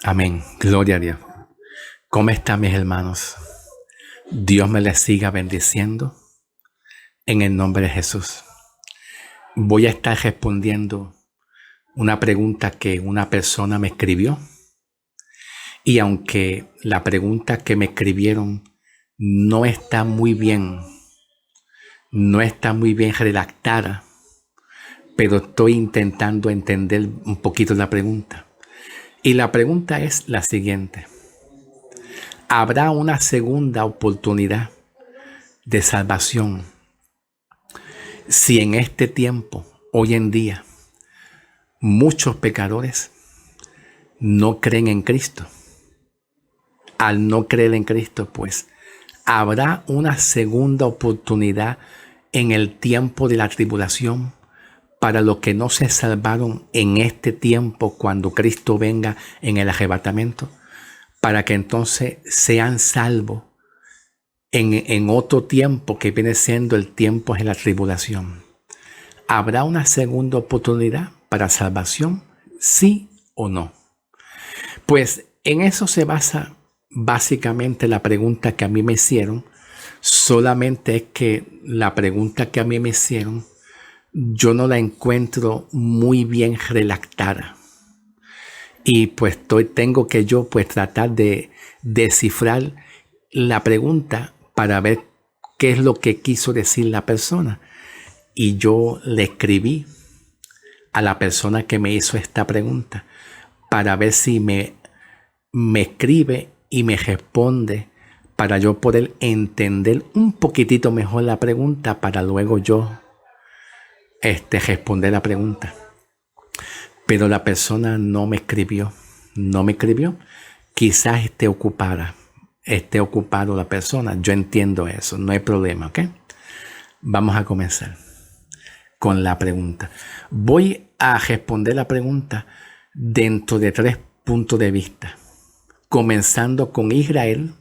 Amén. Gloria a Dios. ¿Cómo están mis hermanos? Dios me les siga bendiciendo en el nombre de Jesús. Voy a estar respondiendo una pregunta que una persona me escribió. Y aunque la pregunta que me escribieron no está muy bien redactada, pero estoy intentando entender un poquito la pregunta. Y la pregunta es la siguiente. ¿Habrá una segunda oportunidad de salvación si en este tiempo, hoy en día, muchos pecadores no creen en Cristo? Al no creer en Cristo, pues, ¿habrá una segunda oportunidad en el tiempo de la tribulación para los que no se salvaron en este tiempo cuando Cristo venga en el arrebatamiento? Para que entonces sean salvos en otro tiempo que viene siendo el tiempo de la tribulación. ¿Habrá una segunda oportunidad para salvación? ¿Sí o no? Pues en eso se basa básicamente la pregunta que a mí me hicieron. Solamente es que la pregunta que a mí me hicieron yo no la encuentro muy bien redactada. Y pues tengo que yo pues tratar de descifrar la pregunta para ver qué es lo que quiso decir la persona. Y yo le escribí a la persona que me hizo esta pregunta para ver si me escribe y me responde para yo poder entender un poquitito mejor la pregunta para luego yo responder la pregunta. Pero la persona no me escribió. Quizás esté ocupado la persona. Yo entiendo eso, no hay problema, ¿ok? Vamos a comenzar con la pregunta. Voy a responder la pregunta dentro de 3 puntos de vista. Comenzando con Israel,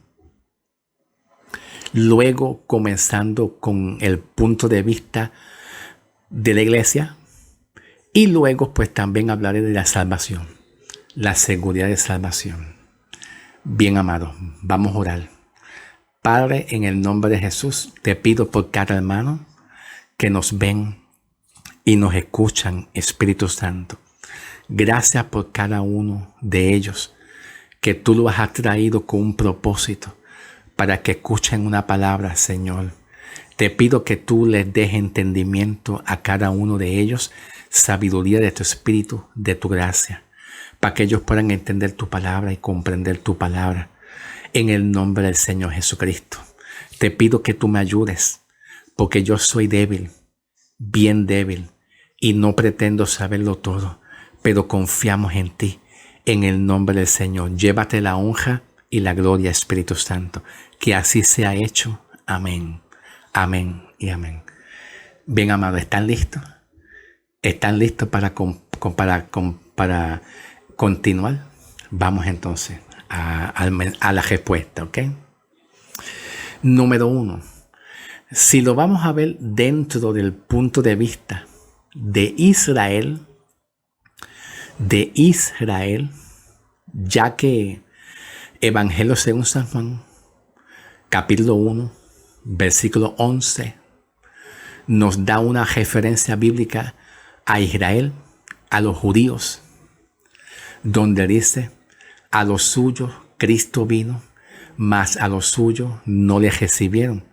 luego comenzando con el punto de vista de la iglesia, y luego pues también hablaré de la salvación, la seguridad de salvación. Bien, amados, vamos a orar. Padre, en el nombre de Jesús, te pido por cada hermano que nos ven y nos escuchan, Espíritu Santo. Gracias por cada uno de ellos, que tú los has traído con un propósito para que escuchen una palabra, Señor. Te pido que tú les des entendimiento a cada uno de ellos, sabiduría de tu Espíritu, de tu gracia, para que ellos puedan entender tu palabra y comprender tu palabra. En el nombre del Señor Jesucristo, te pido que tú me ayudes, porque yo soy débil, bien débil, y no pretendo saberlo todo, pero confiamos en ti. En el nombre del Señor, llévate la honra y la gloria, Espíritu Santo. Que así sea hecho. Amén. Amén y amén. Bien, amados, ¿están listos? ¿Están listos para continuar? Vamos entonces a la respuesta, ¿ok? Número 1. Si lo vamos a ver dentro del punto de vista de Israel, ya que Evangelio según San Juan, capítulo 1, versículo 11, nos da una referencia bíblica a Israel, a los judíos, donde dice: a los suyos Cristo vino, mas a los suyos no le recibieron,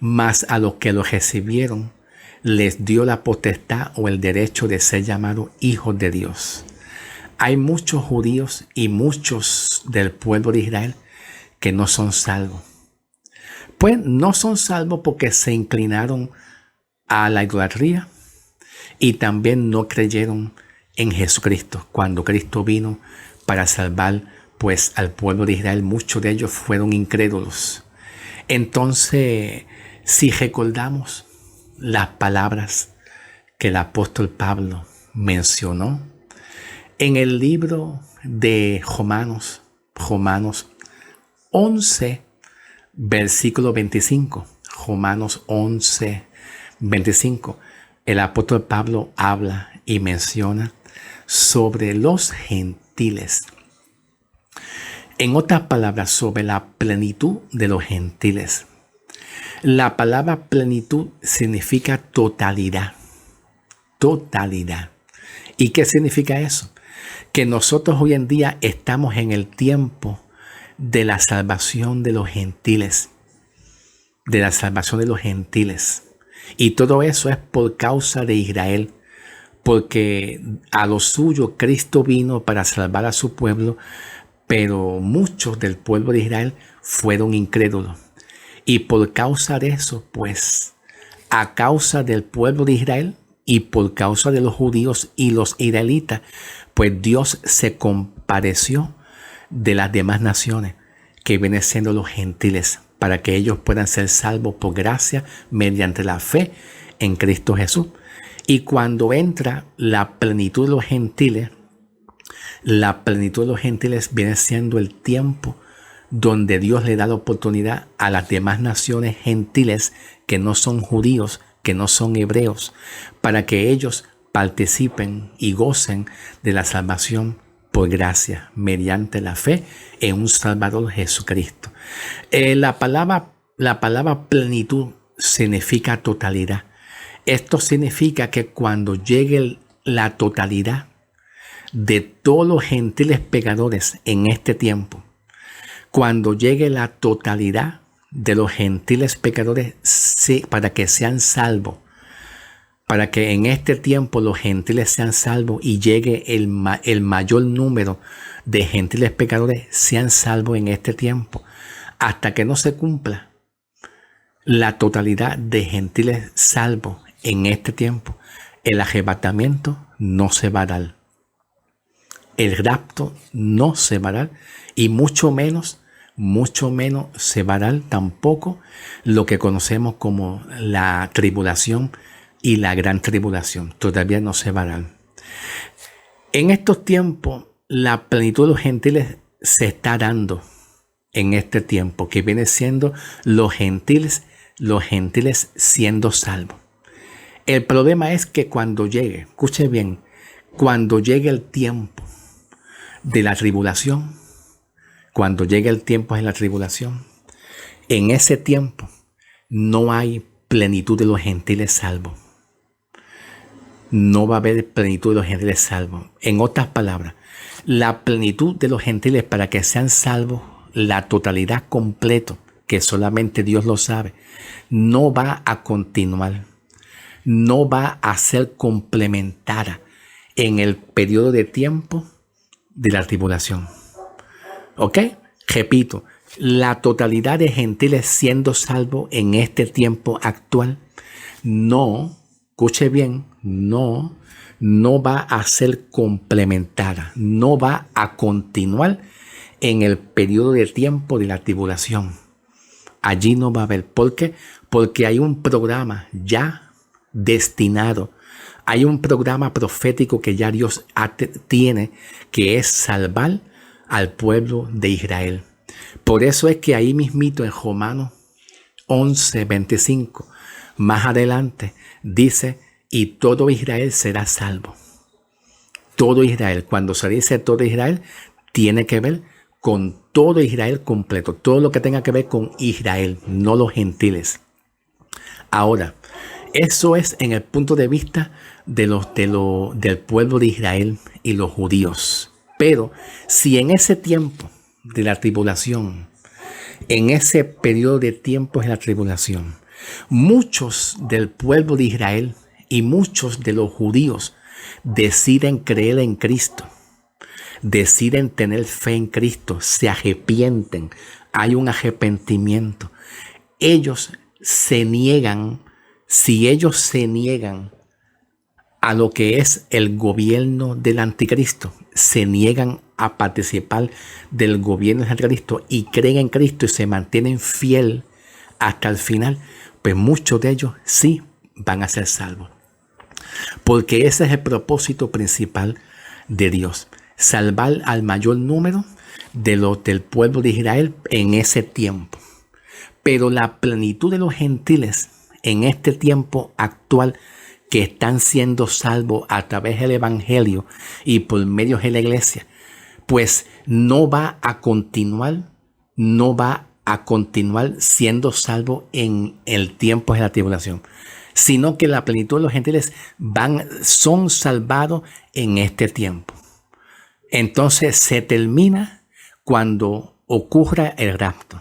mas a los que lo recibieron les dio la potestad o el derecho de ser llamados hijos de Dios. Hay muchos judíos y muchos del pueblo de Israel que no son salvos. Pues no son salvos porque se inclinaron a la idolatría y también no creyeron en Jesucristo. Cuando Cristo vino para salvar pues al pueblo de Israel, muchos de ellos fueron incrédulos. Entonces, si recordamos las palabras que el apóstol Pablo mencionó en el libro de Romanos 11, versículo 25. Romanos 11, 25. El apóstol Pablo habla y menciona sobre los gentiles. En otras palabras, sobre la plenitud de los gentiles. La palabra plenitud significa totalidad. Totalidad. ¿Y qué significa eso? Que nosotros hoy en día estamos en el tiempo de la salvación de los gentiles. De la salvación de los gentiles. Y todo eso es por causa de Israel. Porque a lo suyo Cristo vino para salvar a su pueblo, pero muchos del pueblo de Israel fueron incrédulos. Y por causa de eso, pues, a causa del pueblo de Israel y por causa de los judíos y los israelitas, pues Dios se compadeció de las demás naciones, que vienen siendo los gentiles, para que ellos puedan ser salvos por gracia mediante la fe en Cristo Jesús. Y cuando entra la plenitud de los gentiles, la plenitud de los gentiles viene siendo el tiempo donde Dios le da la oportunidad a las demás naciones gentiles que no son judíos, que no son hebreos, para que ellos participen y gocen de la salvación por gracia, mediante la fe en un Salvador Jesucristo. La palabra plenitud significa totalidad. Esto significa que cuando llegue la totalidad de todos los gentiles pecadores en este tiempo, cuando llegue la totalidad de los gentiles pecadores para que sean salvos, para que en este tiempo los gentiles sean salvos y llegue el mayor número de gentiles pecadores sean salvos en este tiempo, hasta que no se cumpla la totalidad de gentiles salvos en este tiempo, el arrebatamiento no se va a dar. El rapto no se va a dar y mucho menos se va a dar tampoco lo que conocemos como la tribulación y la gran tribulación. Todavía no se va a dar. En estos tiempos, la plenitud de los gentiles se está dando en este tiempo, que viene siendo los gentiles siendo salvos. El problema es que cuando llegue, escuche bien, cuando llegue el tiempo de la tribulación, en ese tiempo no hay plenitud de los gentiles salvos. No va a haber plenitud de los gentiles salvos. En otras palabras, la plenitud de los gentiles para que sean salvos, la totalidad completa, que solamente Dios lo sabe, no va a continuar. No va a ser complementada en el periodo de tiempo de la tribulación. ¿Ok? Repito, la totalidad de gentiles siendo salvos en este tiempo actual no, escuche bien, no va a ser complementada, no va a continuar en el periodo de tiempo de la tribulación. Allí no va a haber. ¿Por qué? Porque hay un programa ya destinado. Hay un programa profético que ya Dios tiene, que es salvar al pueblo de Israel. Por eso es que ahí mismito en Romanos 11:25, más adelante, dice, y todo Israel será salvo. Todo Israel, cuando se dice todo Israel, tiene que ver con todo Israel completo, todo lo que tenga que ver con Israel, no los gentiles. Ahora, eso es en el punto de vista del pueblo de Israel y los judíos. Pero si en ese tiempo de la tribulación, en ese periodo de tiempo de la tribulación, muchos del pueblo de Israel y muchos de los judíos deciden creer en Cristo, deciden tener fe en Cristo, se arrepienten, hay un arrepentimiento. Ellos se niegan. Si ellos se niegan a lo que es el gobierno del anticristo, se niegan a participar del gobierno del anticristo y creen en Cristo y se mantienen fiel hasta el final, pues muchos de ellos sí van a ser salvos. Porque ese es el propósito principal de Dios, salvar al mayor número del pueblo de Israel en ese tiempo. Pero la plenitud de los gentiles en este tiempo actual, que están siendo salvos a través del evangelio y por medio de la iglesia, pues no va a continuar siendo salvo en el tiempo de la tribulación, sino que la plenitud de los gentiles son salvados en este tiempo. Entonces se termina cuando ocurra el rapto.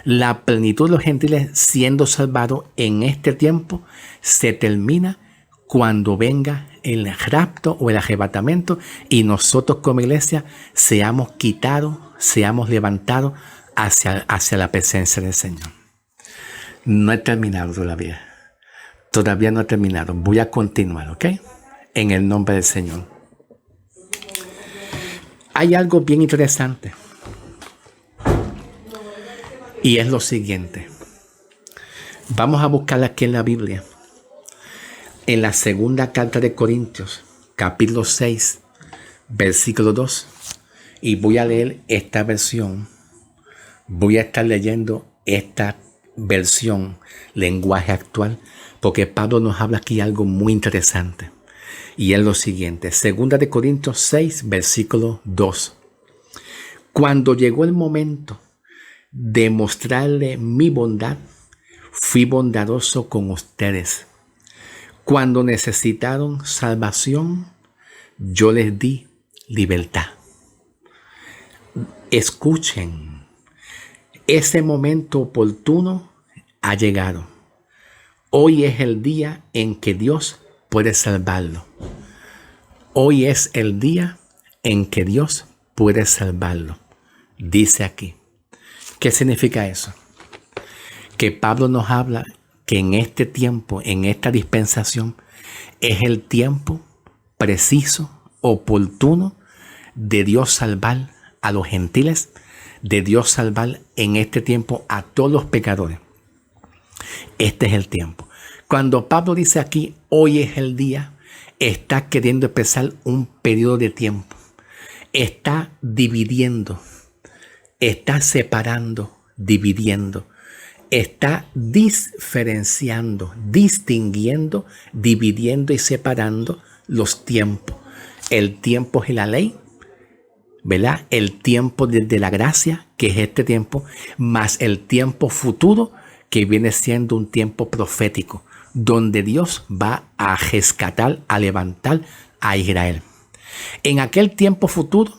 La plenitud de los gentiles siendo salvados en este tiempo se termina cuando venga el rapto o el arrebatamiento y nosotros como iglesia seamos quitados, seamos levantados hacia la presencia del Señor. No he terminado todavía. Todavía no he terminado. Voy a continuar, ¿ok? En el nombre del Señor. Hay algo bien interesante. Y es lo siguiente. Vamos a buscar aquí en la Biblia. En la segunda carta de Corintios, capítulo 6, versículo 2. Y voy a leer esta versión. Voy a estar leyendo esta versión, lenguaje actual, porque Pablo nos habla aquí algo muy interesante. Y es lo siguiente. Segunda de Corintios 6, versículo 2. Cuando llegó el momento de mostrarle mi bondad, fui bondadoso con ustedes. Cuando necesitaron salvación, yo les di libertad. Escuchen, ese momento oportuno ha llegado. Hoy es el día en que Dios puede salvarlo. Hoy es el día en que Dios puede salvarlo. Dice aquí. ¿Qué significa eso? Que Pablo nos habla que en este tiempo, en esta dispensación, es el tiempo preciso, oportuno de Dios salvar a los gentiles, de Dios salvar en este tiempo a todos los pecadores. Este es el tiempo. Cuando Pablo dice aquí, hoy es el día, está queriendo empezar un periodo de tiempo. Está dividiendo, está separando, dividiendo. Está diferenciando, distinguiendo, dividiendo y separando los tiempos. El tiempo es la ley, ¿verdad? El tiempo de la gracia, que es este tiempo, más el tiempo futuro, que viene siendo un tiempo profético, donde Dios va a rescatar, a levantar a Israel. En aquel tiempo futuro,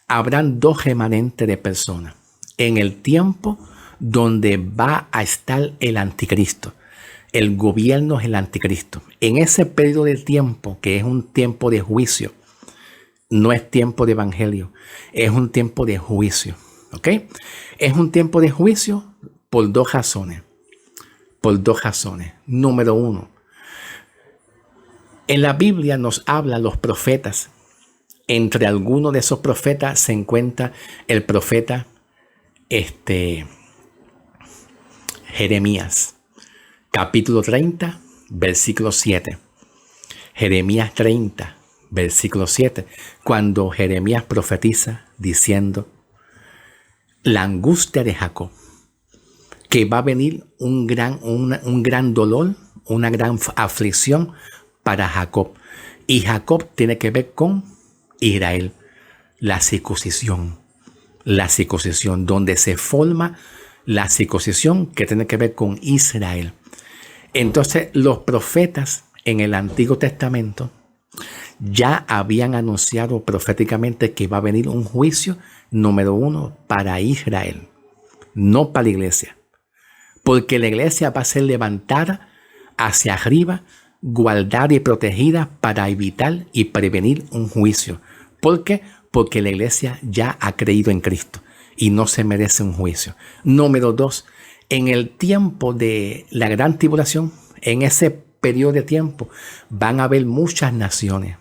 habrán dos remanentes de personas. En el tiempo donde va a estar el anticristo. El gobierno es el anticristo. En ese periodo de tiempo, que es un tiempo de juicio, no es tiempo de evangelio, es un tiempo de juicio. ¿Ok? Es un tiempo de juicio por dos razones. Por dos razones. Número uno, en la Biblia nos hablan los profetas. Entre algunos de esos profetas se encuentra el profeta Jeremías, capítulo 30, versículo 7. Jeremías 30, versículo 7. Cuando Jeremías profetiza diciendo, la angustia de Jacob, que va a venir un gran dolor, una gran aflicción para Jacob. Y Jacob tiene que ver con Israel, la circuncisión, donde se forma la circuncisión que tiene que ver con Israel. Entonces los profetas en el Antiguo Testamento ya habían anunciado proféticamente que va a venir un juicio número uno para Israel, no para la iglesia, porque la iglesia va a ser levantada hacia arriba, guardada y protegida para evitar y prevenir un juicio. ¿Por qué? Porque la iglesia ya ha creído en Cristo y no se merece un juicio. Número dos, en el tiempo de la gran tribulación, en ese periodo de tiempo, van a haber muchas naciones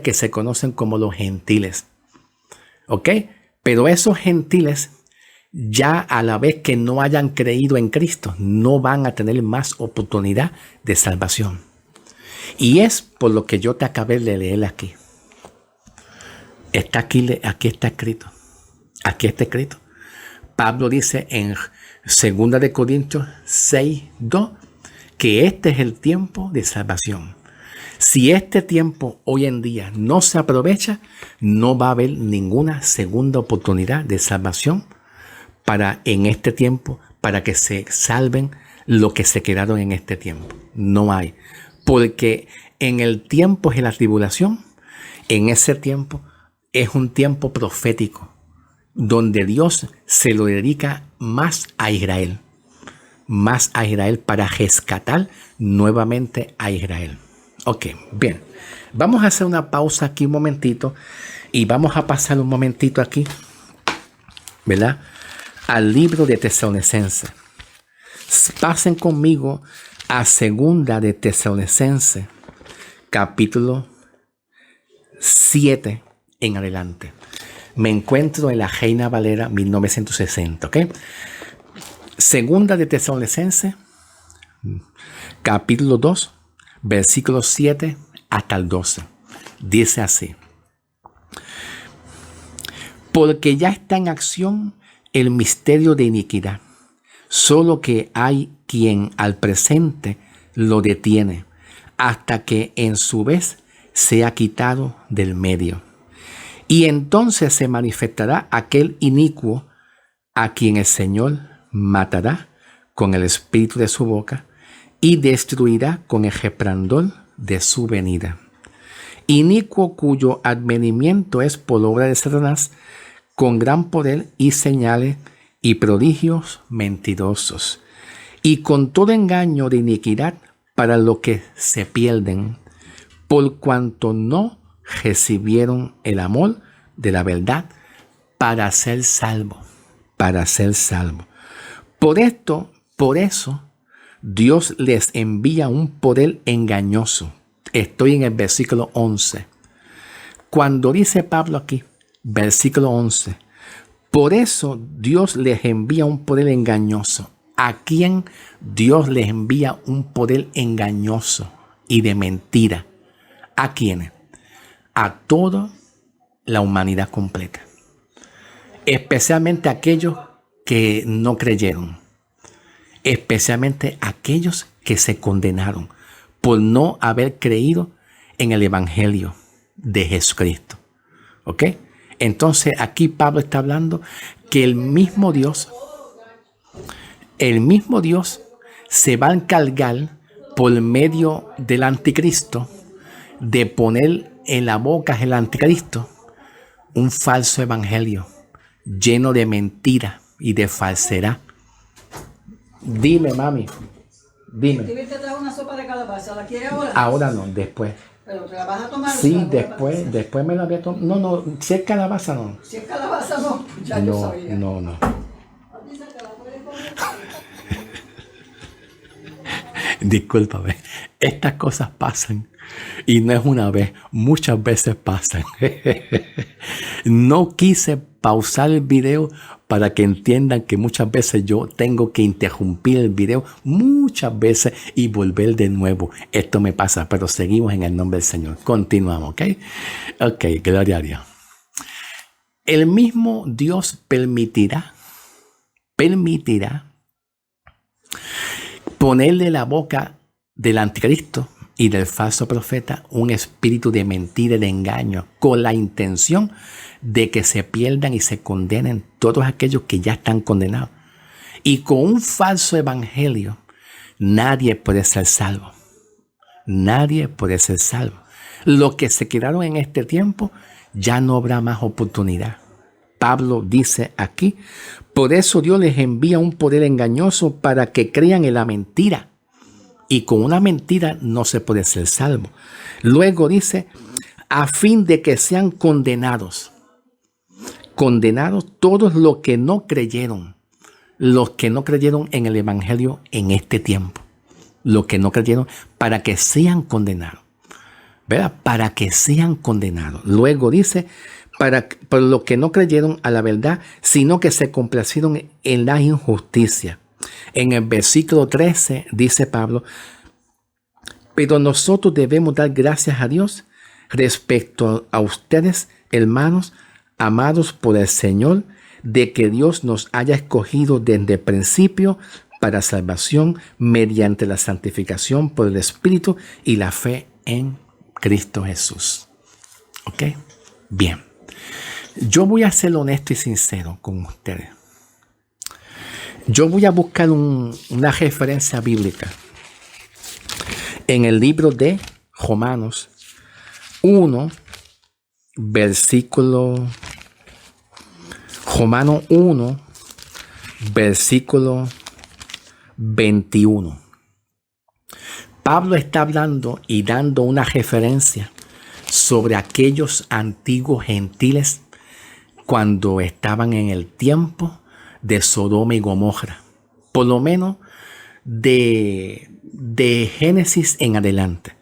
que se conocen como los gentiles. ¿Ok? Pero esos gentiles, ya a la vez que no hayan creído en Cristo, no van a tener más oportunidad de salvación. Y es por lo que yo te acabé de leer aquí. Aquí está escrito. Aquí está escrito. Pablo dice en 2 de Corintios 6, 2, que este es el tiempo de salvación. Si este tiempo hoy en día no se aprovecha, no va a haber ninguna segunda oportunidad de salvación en este tiempo, para que se salven los que se quedaron en este tiempo. No hay. Porque en el tiempo de la tribulación, en ese tiempo es un tiempo profético, donde Dios se lo dedica más a Israel para rescatar nuevamente a Israel. Ok, bien. Vamos a hacer una pausa aquí un momentito y vamos a pasar un momentito aquí, ¿verdad?, al libro de Tesalonicenses. Pasen conmigo a segunda de Tesalonicenses, capítulo 7 en adelante. Me encuentro en la Reina Valera 1960, ¿ok? Segunda de Tesalonicenses, capítulo 2, versículos 7 hasta el 12. Dice así: porque ya está en acción el misterio de iniquidad, solo que hay quien al presente lo detiene, hasta que en su vez sea quitado del medio. Y entonces se manifestará aquel inicuo, a quien el Señor matará con el espíritu de su boca y destruirá con el resplandor de su venida. Inicuo, cuyo advenimiento es por obra de Satanás, con gran poder y señales y prodigios mentirosos, y con todo engaño de iniquidad para los que se pierden, por cuanto no recibieron el amor de la verdad para ser salvo. Por eso, Dios les envía un poder engañoso. Estoy en el versículo 11. Cuando dice Pablo aquí, versículo 11, por eso Dios les envía un poder engañoso. ¿A quién Dios les envía un poder engañoso y de mentira? ¿A quiénes? A toda la humanidad completa. Especialmente a aquellos que no creyeron. Especialmente a aquellos que se condenaron por no haber creído en el Evangelio de Jesucristo. ¿Ok? Entonces aquí Pablo está hablando que el mismo Dios se va a encargar por medio del anticristo de poner en la boca del anticristo un falso evangelio lleno de mentira y de falsedad. Dime, mami, dime. Te trajo una sopa de calabaza, ¿la quieres ahora? Ahora no, después. ¿Pero te la vas a tomar? Sí, después me la voy a tomar. No, si es calabaza no. Si es calabaza no, ya yo sabía. No. Discúlpame, estas cosas pasan y no es una vez, muchas veces pasan. No quise pausar el video para que entiendan que muchas veces yo tengo que interrumpir el video muchas veces y volver de nuevo. Esto me pasa, pero seguimos en el nombre del Señor. Continuamos, ¿ok? Ok, gloria a Dios. El mismo Dios permitirá ponerle la boca del anticristo y del falso profeta un espíritu de mentira y de engaño, con la intención de que se pierdan y se condenen todos aquellos que ya están condenados. Y con un falso evangelio, nadie puede ser salvo. Nadie puede ser salvo. Los que se quedaron en este tiempo, ya no habrá más oportunidad. Pablo dice aquí, por eso Dios les envía un poder engañoso para que crean en la mentira. Y con una mentira no se puede ser salvo. Luego dice, a fin de que sean condenados. Condenados todos los que no creyeron. Los que no creyeron en el evangelio en este tiempo. Los que no creyeron, para que sean condenados. ¿Verdad? Para que sean condenados. Luego dice, por los que no creyeron a la verdad, sino que se complacieron en la injusticia. En el versículo 13 dice Pablo, pero nosotros debemos dar gracias a Dios respecto a ustedes, hermanos, amados por el Señor, de que Dios nos haya escogido desde el principio para salvación mediante la santificación por el Espíritu y la fe en Cristo Jesús. ¿Ok? Bien. Yo voy a ser honesto y sincero con ustedes. Yo voy a buscar una referencia bíblica en el libro de Romanos 1, versículo 21. Pablo está hablando y dando una referencia sobre aquellos antiguos gentiles cuando estaban en el tiempo de Sodoma y Gomorra. Por lo menos de Génesis en adelante,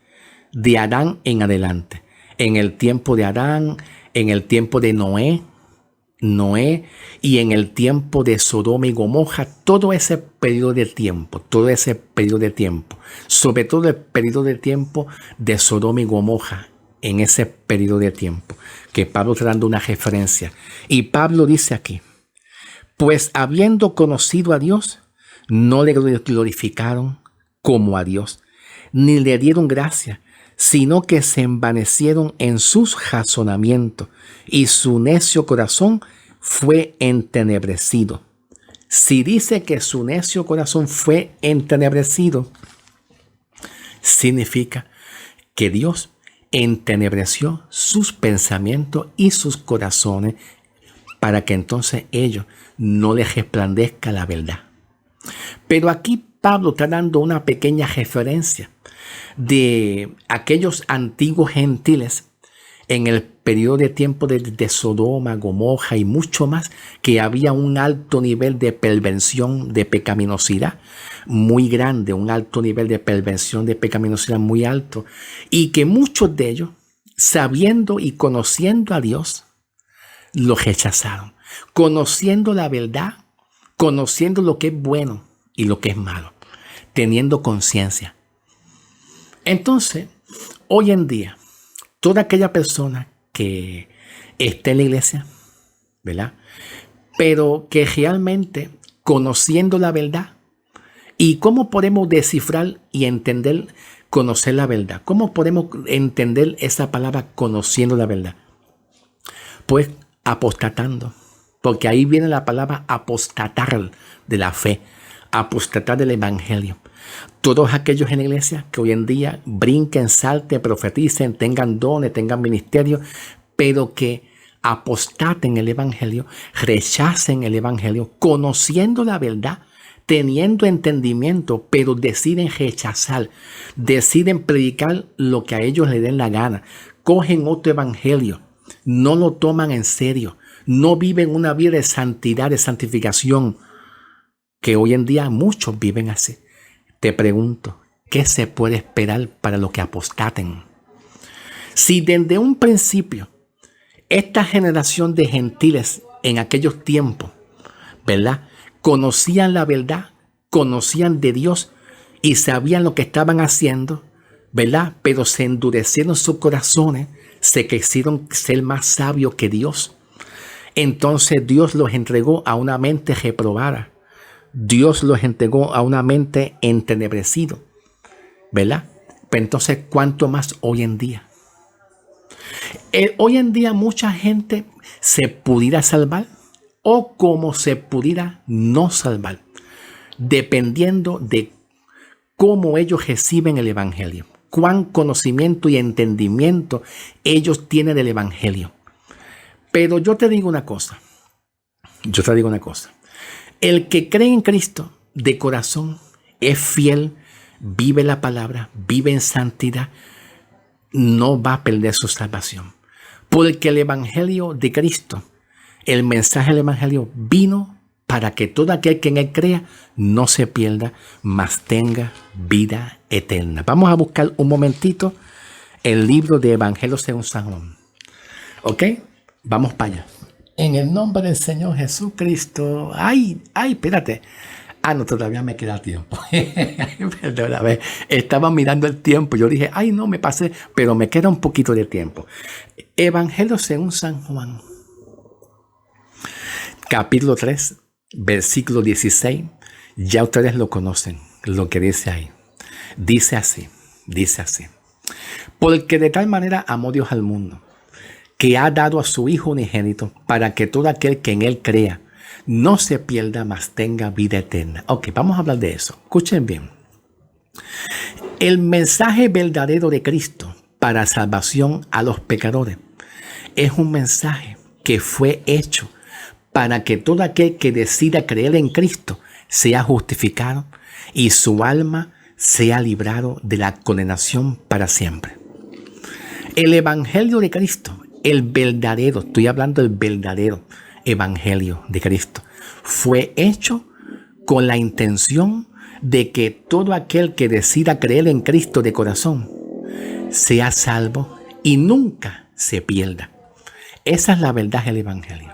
de Adán en adelante. En el tiempo de Adán, en el tiempo de Noé y en el tiempo de Sodoma y Gomorra, todo ese periodo de tiempo, sobre todo el periodo de tiempo de Sodoma y Gomorra, en ese periodo de tiempo, que Pablo está dando una referencia. Y Pablo dice aquí, pues habiendo conocido a Dios, no le glorificaron como a Dios, ni le dieron gracia, sino que se envanecieron en sus razonamientos, y su necio corazón fue entenebrecido. Si dice que su necio corazón fue entenebrecido, significa que Dios entenebreció sus pensamientos y sus corazones para que entonces ellos no les resplandezca la verdad. Pero aquí Pablo está dando una pequeña referencia de aquellos antiguos gentiles en el periodo de tiempo de Sodoma, Gomorra y mucho más, que había un alto nivel de perversión, de pecaminosidad muy grande, un alto nivel de perversión, de pecaminosidad muy alto, y que muchos de ellos, sabiendo y conociendo a Dios, lo rechazaron, conociendo la verdad, conociendo lo que es bueno y lo que es malo, teniendo conciencia. Entonces, hoy en día, toda aquella persona que esté en la iglesia, ¿verdad? Pero que realmente conociendo la verdad, ¿y cómo podemos descifrar y entender, conocer la verdad? ¿Cómo podemos entender esa palabra conociendo la verdad? Pues apostatando, porque ahí viene la palabra apostatar de la fe, apostatar del evangelio. Todos aquellos en la iglesia que hoy en día brinquen, salten, profeticen, tengan dones, tengan ministerio, pero que apostaten el evangelio, rechacen el evangelio, conociendo la verdad, teniendo entendimiento, pero deciden rechazar, deciden predicar lo que a ellos les den la gana, cogen otro evangelio, no lo toman en serio, no viven una vida de santidad, de santificación, que hoy en día muchos viven así. Te pregunto, ¿qué se puede esperar para los que apostaten? Si desde un principio esta generación de gentiles en aquellos tiempos, ¿verdad?, conocían la verdad, conocían de Dios y sabían lo que estaban haciendo, ¿verdad?, pero se endurecieron sus corazones, se quisieron ser más sabios que Dios. Entonces Dios los entregó a una mente reprobada. Dios los entregó a una mente entenebrecida, ¿verdad? Pero entonces, ¿cuánto más hoy en día? Hoy en día mucha gente se pudiera salvar o como se pudiera no salvar, dependiendo de cómo ellos reciben el evangelio, cuán conocimiento y entendimiento ellos tienen del evangelio. Pero yo te digo una cosa, el que cree en Cristo de corazón es fiel, vive la palabra, vive en santidad, no va a perder su salvación. Porque el evangelio de Cristo, el mensaje del evangelio vino para que todo aquel que en él crea no se pierda, mas tenga vida eterna. Vamos a buscar un momentito el libro de Evangelio según San Juan. ¿Ok? Vamos para allá. En el nombre del Señor Jesucristo. Ay, espérate. No, todavía me queda tiempo. Perdóname. Estaba mirando el tiempo. Yo dije, no, me pasé, pero me queda un poquito de tiempo. Evangelio según San Juan. Capítulo 3, versículo 16. Ya ustedes lo conocen, lo que dice ahí. Dice así. Porque de tal manera amó Dios al mundo, que ha dado a su Hijo unigénito, para que todo aquel que en Él crea no se pierda, mas tenga vida eterna. Ok, vamos a hablar de eso. Escuchen bien. El mensaje verdadero de Cristo para salvación a los pecadores es un mensaje que fue hecho para que todo aquel que decida creer en Cristo sea justificado y su alma sea librado de la condenación para siempre. El Evangelio de Cristo, el verdadero, estoy hablando del verdadero Evangelio de Cristo, fue hecho con la intención de que todo aquel que decida creer en Cristo de corazón sea salvo y nunca se pierda. Esa es la verdad del Evangelio.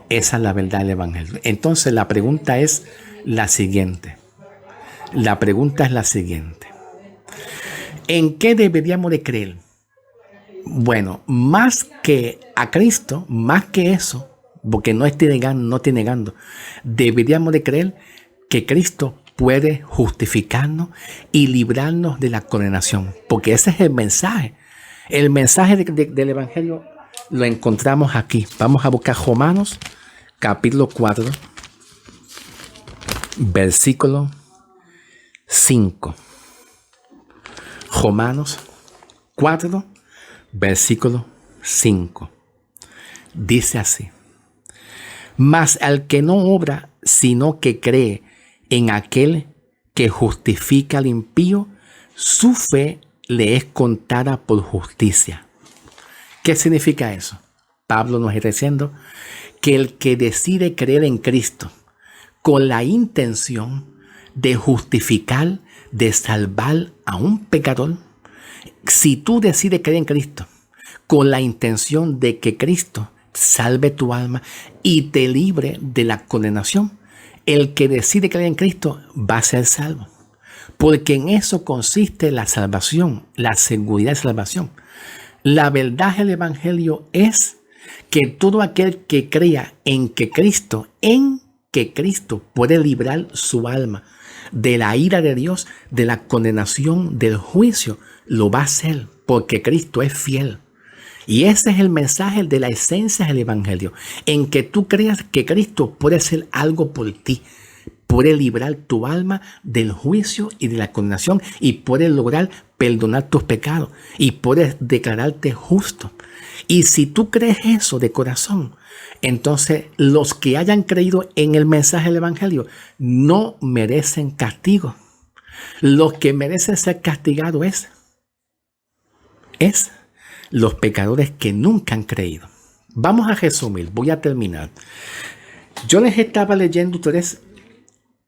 Esa es la verdad del Evangelio. Entonces la pregunta es la siguiente. ¿En qué deberíamos de creer? Bueno, más que a Cristo, más que eso, porque no estoy negando, deberíamos de creer que Cristo puede justificarnos y librarnos de la condenación, porque ese es el mensaje. El mensaje del Evangelio lo encontramos aquí. Vamos a buscar Romanos, capítulo 4, versículo 5. Romanos 4, versículo 5. Dice así: mas al que no obra, sino que cree en aquel que justifica al impío, su fe le es contada por justicia. ¿Qué significa eso? Pablo nos está diciendo que el que decide creer en Cristo con la intención de justificar, de salvar a un pecador, si tú decides creer en Cristo con la intención de que Cristo salve tu alma y te libre de la condenación, el que decide creer en Cristo va a ser salvo. Porque en eso consiste la salvación, la seguridad de salvación. La verdad del Evangelio es que todo aquel que crea en que Cristo puede librar su alma de la ira de Dios, de la condenación, del juicio, lo va a hacer porque Cristo es fiel. Y ese es el mensaje de la esencia del Evangelio, en que tú creas que Cristo puede hacer algo por ti, puede librar tu alma del juicio y de la condenación y puede lograr perdonar tus pecados y puede declararte justo. Y si tú crees eso de corazón, entonces los que hayan creído en el mensaje del Evangelio no merecen castigo. Los que merecen ser castigados es los pecadores que nunca han creído. Vamos a resumir, voy a terminar. Yo les estaba leyendo ustedes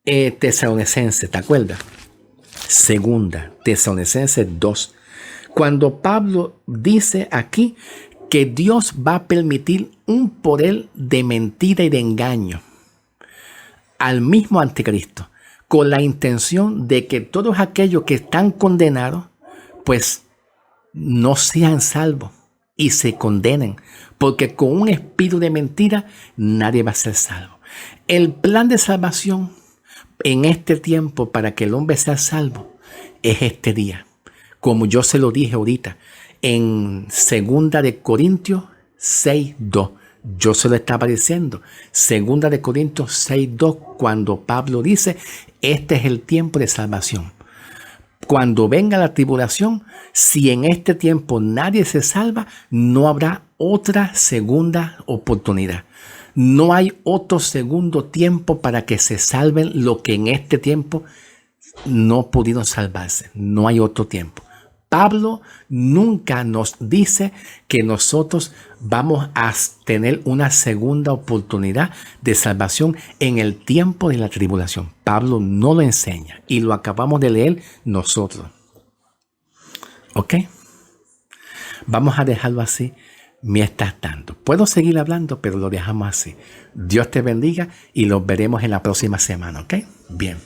Tesalonicenses, ¿te acuerdas? Segunda, Tesalonicenses 2. Cuando Pablo dice aquí que Dios va a permitir un poder de mentira y de engaño al mismo anticristo, con la intención de que todos aquellos que están condenados, pues no sean salvos y se condenen, porque con un espíritu de mentira nadie va a ser salvo. El plan de salvación en este tiempo para que el hombre sea salvo es este día, como yo se lo dije ahorita en 2 de Corintios 6:2. Yo se lo estaba diciendo, 2 de Corintios 6:2, cuando Pablo dice, este es el tiempo de salvación. Cuando venga la tribulación, si en este tiempo nadie se salva, no habrá otra segunda oportunidad. No hay otro segundo tiempo para que se salven lo que en este tiempo no pudieron salvarse. No hay otro tiempo. Pablo nunca nos dice que nosotros vamos a tener una segunda oportunidad de salvación en el tiempo de la tribulación. Pablo no lo enseña y lo acabamos de leer nosotros. ¿Ok? Vamos a dejarlo así mientras tanto. Puedo seguir hablando, pero lo dejamos así. Dios te bendiga y los veremos en la próxima semana. ¿Ok? Bien.